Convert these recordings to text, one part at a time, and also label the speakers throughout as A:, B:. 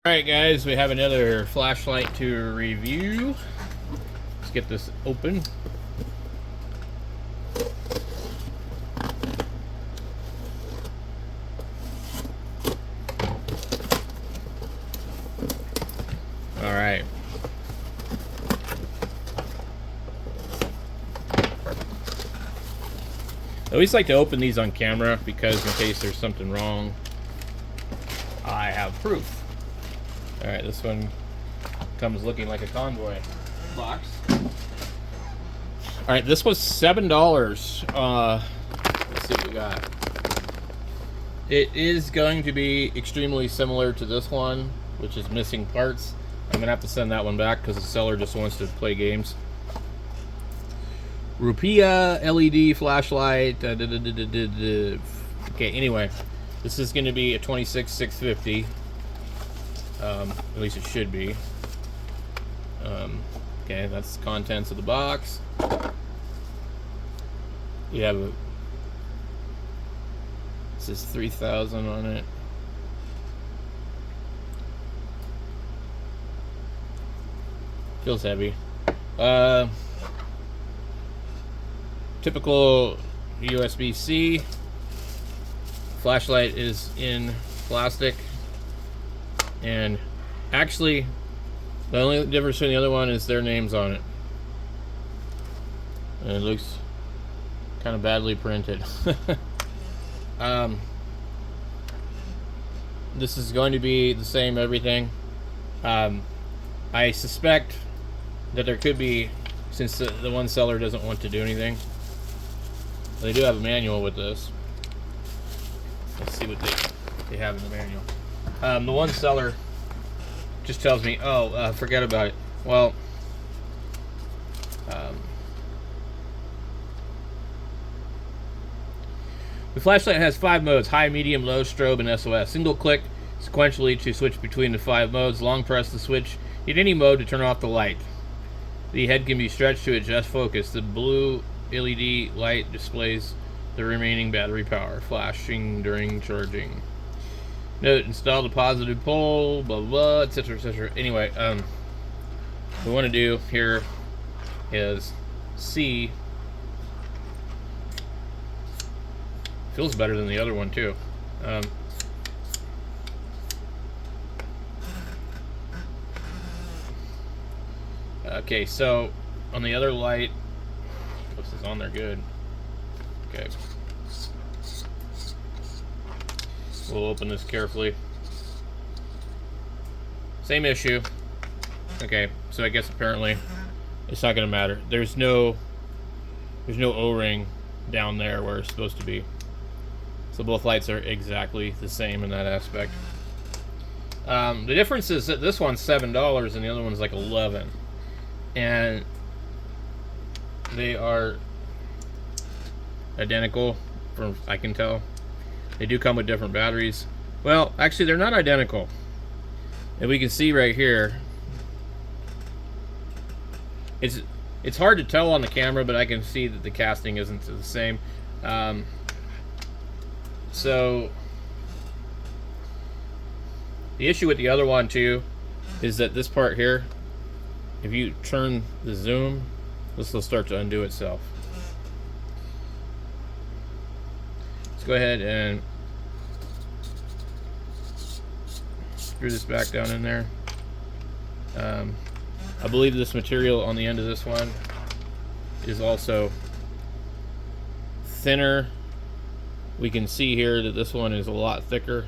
A: Alright guys, we have another flashlight to review. Let's get this open. Alright. I always like to open these on camera because in case there's something wrong, I have proof. Alright, this one comes looking like a convoy box. Alright, this was $7. Let's see what we got. It is going to be extremely similar to this one, which is missing parts. I'm going to have to send that one back because the seller just wants to play games. Rupia LED flashlight. Okay, anyway, this is going to be a 26,650. At least it should be. Okay, that's the contents of the box. You have a. It says 3,000 on it. Feels heavy. Typical USB-C. Flashlight is in plastic. And actually, the only difference between the other one is their names on it. And it looks kind of badly printed. This is going to be the same everything. I suspect that there could be, since the one seller doesn't want to do anything, they do have a manual with this. Let's see what they have in the manual. The one seller just tells me, oh, forget about it. Well, the flashlight has 5 modes: high, medium, low, strobe, and SOS. Single click sequentially to switch between the 5 modes. Long press the switch in any mode to turn off the light. The head can be stretched to adjust focus. The blue LED light displays the remaining battery power, flashing during charging. Note, install the positive pole, blah blah, etc, etc. Anyway, what we want to do here is see. Feels better than the other one too. Okay, so on the other light, this is on there good. Okay. We'll open this carefully. Same issue. Okay, so I guess apparently it's not gonna matter. There's no O-ring down there where it's supposed to be. So both lights are exactly the same in that aspect. The difference is that this one's $7 and the other one's like $11. And they are identical from I can tell. They do come with different batteries. Well, actually they're not identical. And we can see right here. It's hard to tell on the camera, but I can see that the casting isn't the same. So the issue with the other one too is that this part here, if you turn the zoom, this will start to undo itself. Let's go ahead and screw this back down in there. I believe this material on the end of this one is also thinner. We can see here that this one is a lot thicker.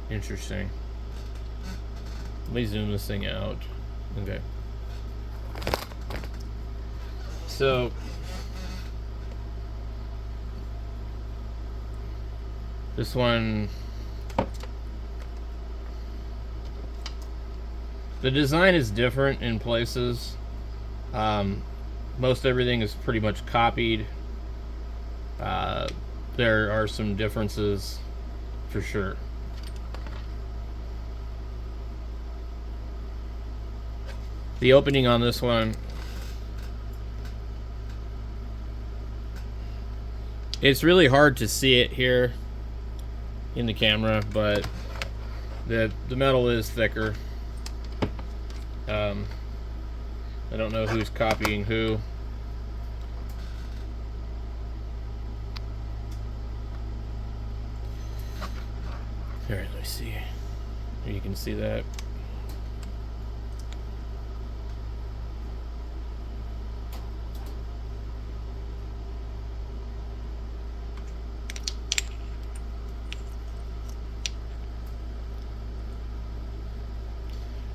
A: Interesting. Let me zoom this thing out. Okay. So this one, the design is different in places. Most everything is pretty much copied. There are some differences for sure. The opening on this one It's really hard to see it here in the camera, but the metal is thicker. I don't know who's copying who. Alright, let me see. You can see that.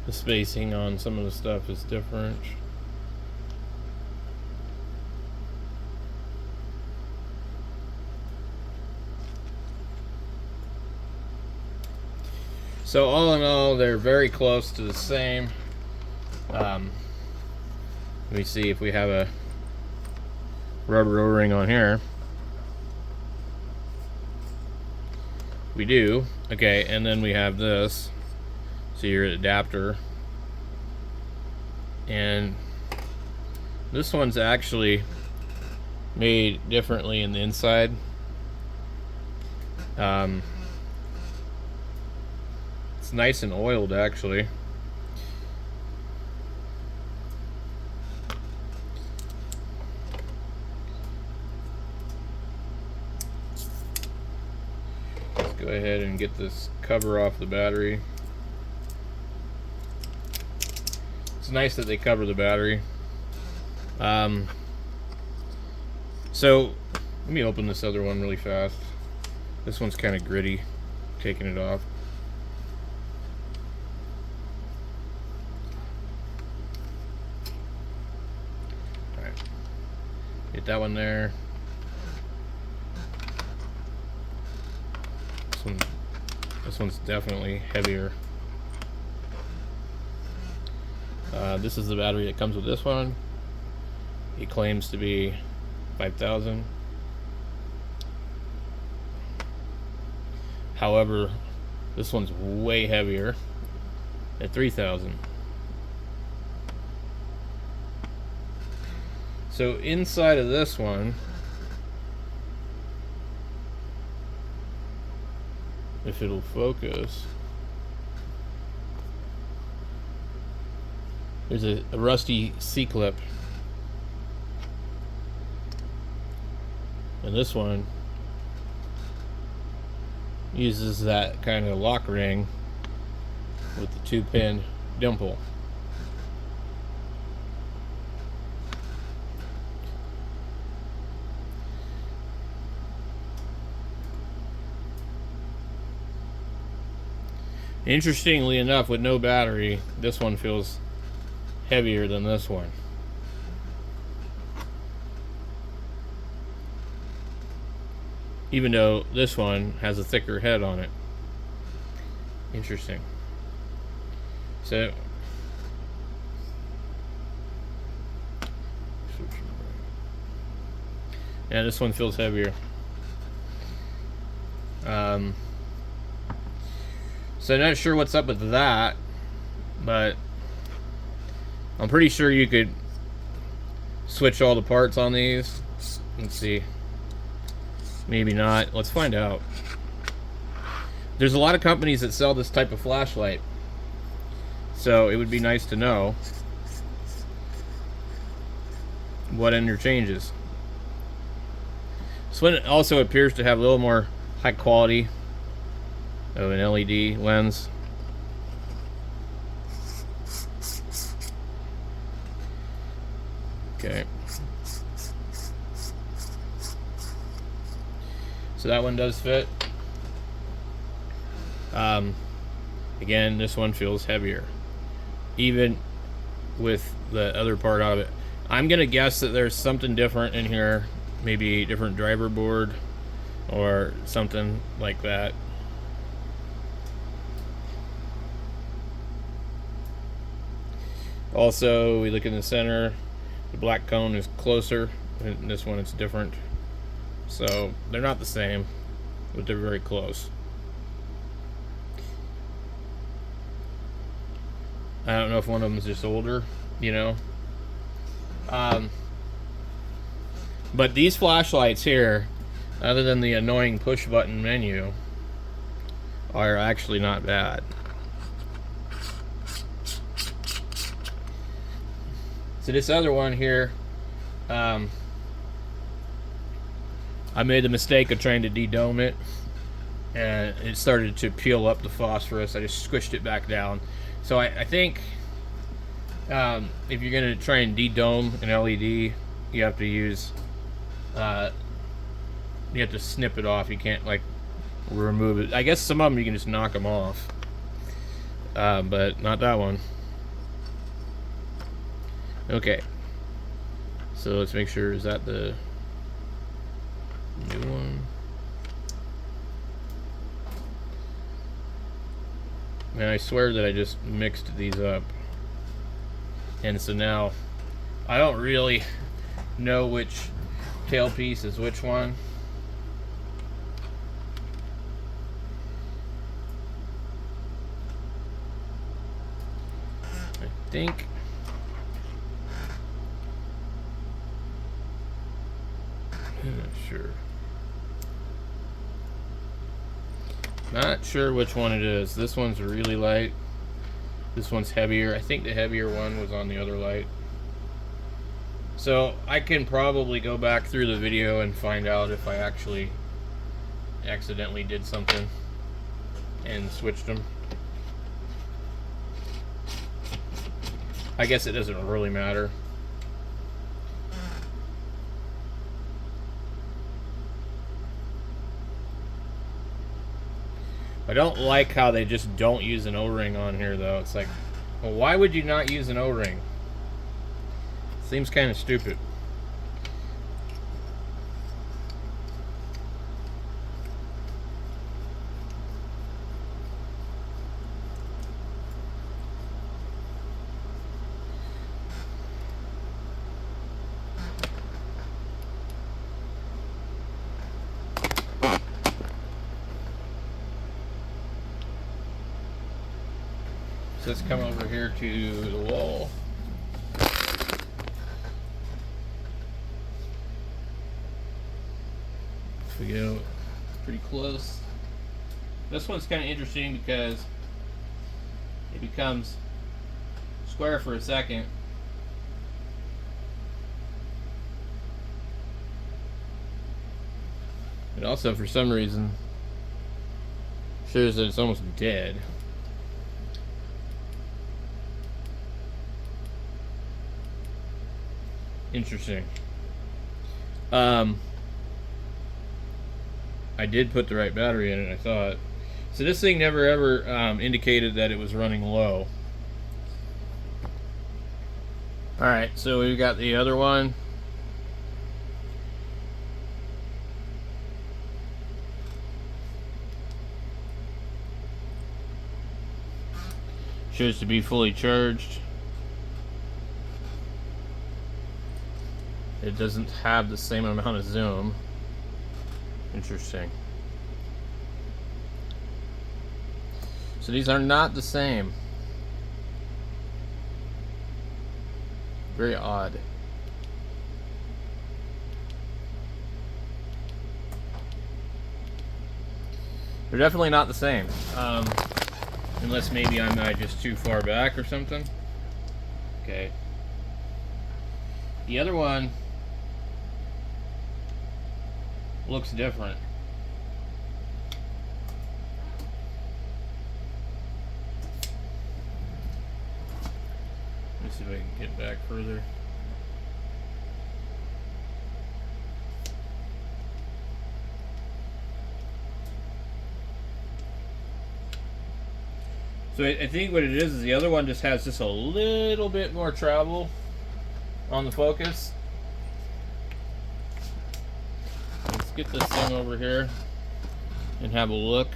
A: The spacing on some of the stuff is different. So all in all, they're very close to the same. Let me see if we have a rubber O-ring on here. We do. Okay, and then we have this. So your adapter. And this one's actually made differently in the inside. It's nice and oiled, actually. Let's go ahead and get this cover off the battery. It's nice that they cover the battery. So let me open this other one really fast. This one's kind of gritty, taking it off. Alright, get that one there. This one's definitely heavier. This is the battery that comes with this one. It claims to be 5,000. However, this one's way heavier at 3,000. So inside of this one, if it'll focus, there's a rusty C-clip, and this one uses that kind of lock ring with the 2-pin dimple. Interestingly enough, with no battery, this one feels heavier than this one. Even though this one has a thicker head on it. Interesting. So yeah, this one feels heavier. So not sure what's up with that, but I'm pretty sure you could switch all the parts on these. Let's see. Maybe not. Let's find out. There's a lot of companies that sell this type of flashlight, so it would be nice to know what interchanges. This one also appears to have a little more high quality of an LED lens. Okay. So that one does fit. Again, this one feels heavier, even with the other part of it. I'm gonna guess that there's something different in here, maybe a different driver board or something like that. Also, we look in the center, the black cone is closer, and this one is different. So they're not the same, but they're very close. I don't know if one of them is just older, you know. But these flashlights here, other than the annoying push button menu, are actually not bad. So this other one here, I made the mistake of trying to de-dome it, and it started to peel up the phosphorus. I just squished it back down. So I think if you're going to try and de-dome an LED, you have to use, you have to snip it off. You can't, like, remove it. I guess some of them you can just knock them off, but not that one. Okay, so let's make sure, is that the new one? Man, I swear that I just mixed these up. And so now, I don't really know which tailpiece is which one. I think I'm not sure. Not sure which one it is. This one's really light. This one's heavier. I think the heavier one was on the other light. So I can probably go back through the video and find out if I actually accidentally did something and switched them. I guess it doesn't really matter. I don't like how they just don't use an O-ring on here, though. It's like, well, why would you not use an O-ring? Seems kind of stupid. So let's come over here to the wall. We go pretty close. This one's kind of interesting because it becomes square for a second. It also, for some reason, shows that it's almost dead. Interesting. I did put the right battery in it, I thought. So this thing never ever indicated that it was running low. Alright, so we've got the other one. Shows to be fully charged. It doesn't have the same amount of zoom. Interesting. So these are not the same. Very odd. They're definitely not the same. Unless maybe I'm just too far back or something. Okay. The other one looks different. Let me see if I can get back further. So I think what it is the other one just has just a little bit more travel on the focus. Let's get this thing over here and have a look.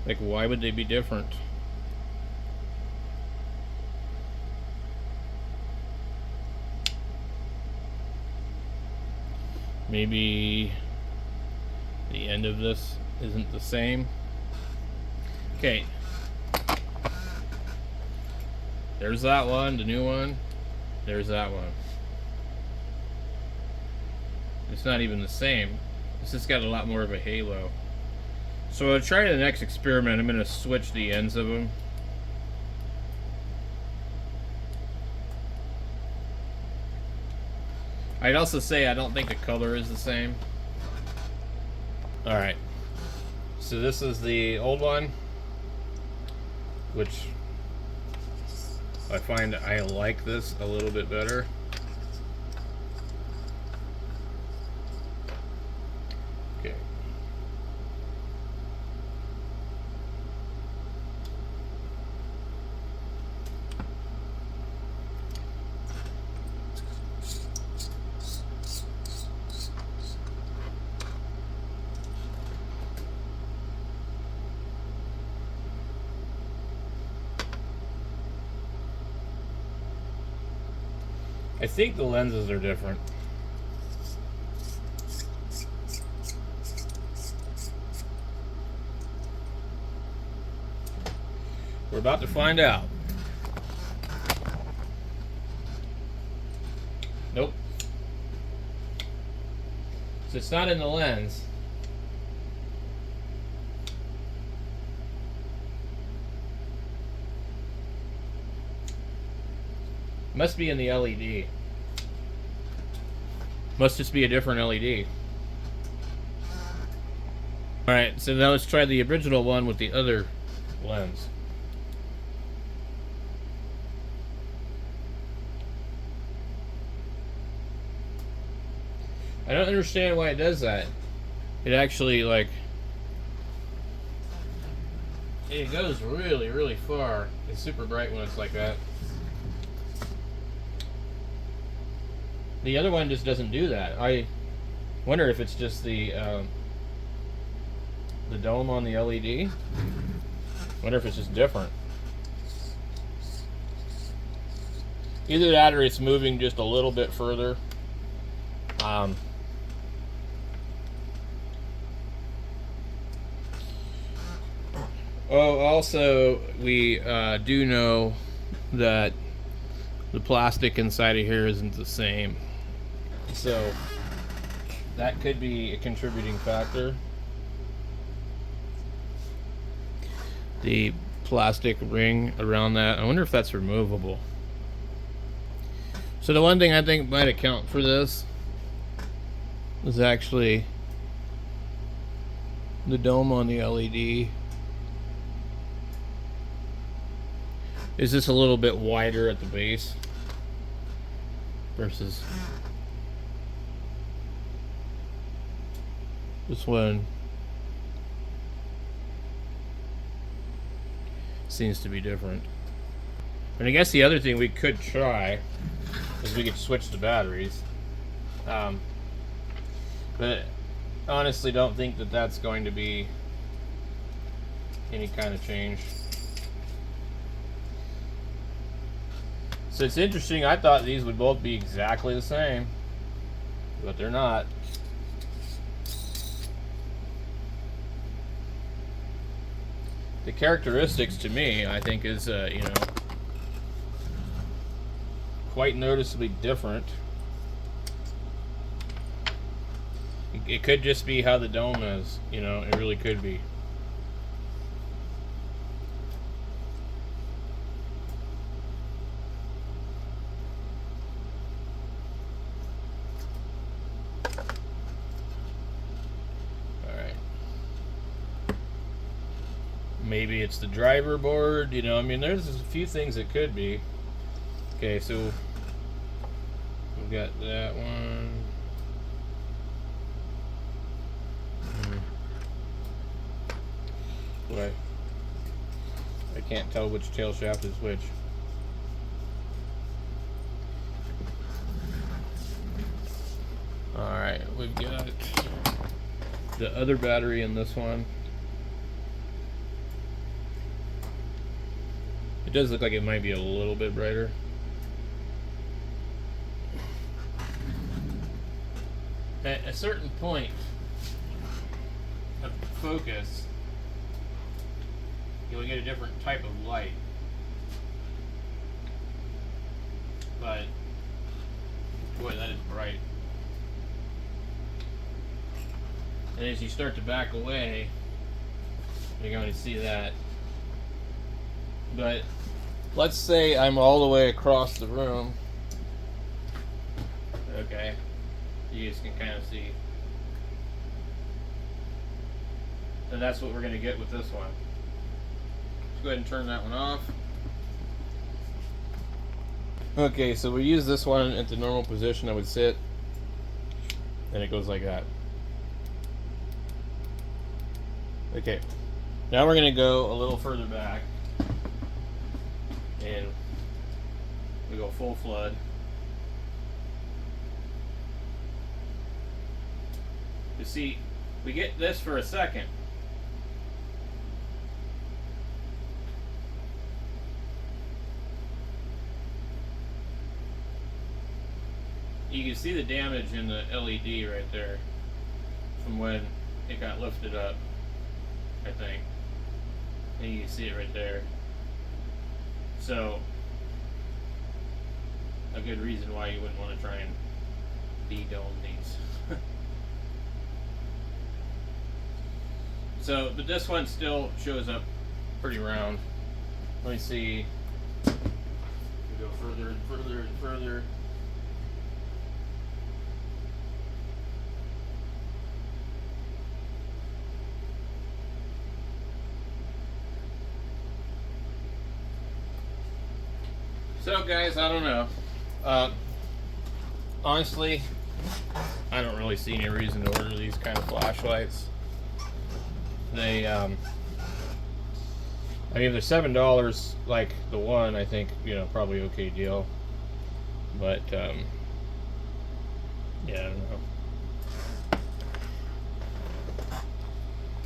A: Like, why would they be different? Maybe the end of this isn't the same. Okay. There's that one, the new one. There's that one. It's not even the same. It's just got a lot more of a halo. So I'll try the next experiment. I'm going to switch the ends of them. I'd also say I don't think the color is the same. Alright. So this is the old one, which I find I like this a little bit better. Okay. I think the lenses are different. We're about to find out. Nope. So it's not in the lens. Must be in the LED. Must just be a different LED. Alright, so now let's try the original one with the other lens. I don't understand why it does that. It actually, like, it goes really, really far. It's super bright when it's like that. The other one just doesn't do that. I wonder if it's just the dome on the LED. Wonder if it's just different. Either that or it's moving just a little bit further. Oh, also, we do know that the plastic inside of here isn't the same. So, that could be a contributing factor. The plastic ring around that, I wonder if that's removable. So the one thing I think might account for this is actually the dome on the LED. Is this a little bit wider at the base versus this one? Seems to be different. And I guess the other thing we could try is we could switch the batteries. But honestly don't think that that's going to be any kind of change. So it's interesting, I thought these would both be exactly the same, but they're not. The characteristics to me, I think, is, you know, quite noticeably different. It could just be how the dome is, you know, it really could be. Maybe it's the driver board, you know, I mean, there's a few things it could be. Okay, so we've got that one. Boy, I can't tell which tail shaft is which. Alright, we've got the other battery in this one. It does look like it might be a little bit brighter. At a certain point of focus, you'll get a different type of light. And as you start to back away, you're going to see that. But let's say I'm all the way across the room. Okay, you guys can kind of see. And that's what we're going to get with this one. Let's go ahead and turn that one off. Okay, so we use this one at the normal position I would sit, and it goes like that. Okay, now we're going to go a little further back, and we go full flood. You see, we get this for a second. You can see the damage in the LED right there from when it got lifted up, I think. And you can see it right there. So, a good reason why you wouldn't want to try and de-dome these. So, but this one still shows up pretty round. Let me see. We go further and further and further. So guys, I don't know. Honestly, I don't really see any reason to order these kind of flashlights. They, I mean, they're $7 like the one, I think, you know, probably okay deal. But, yeah, I don't know.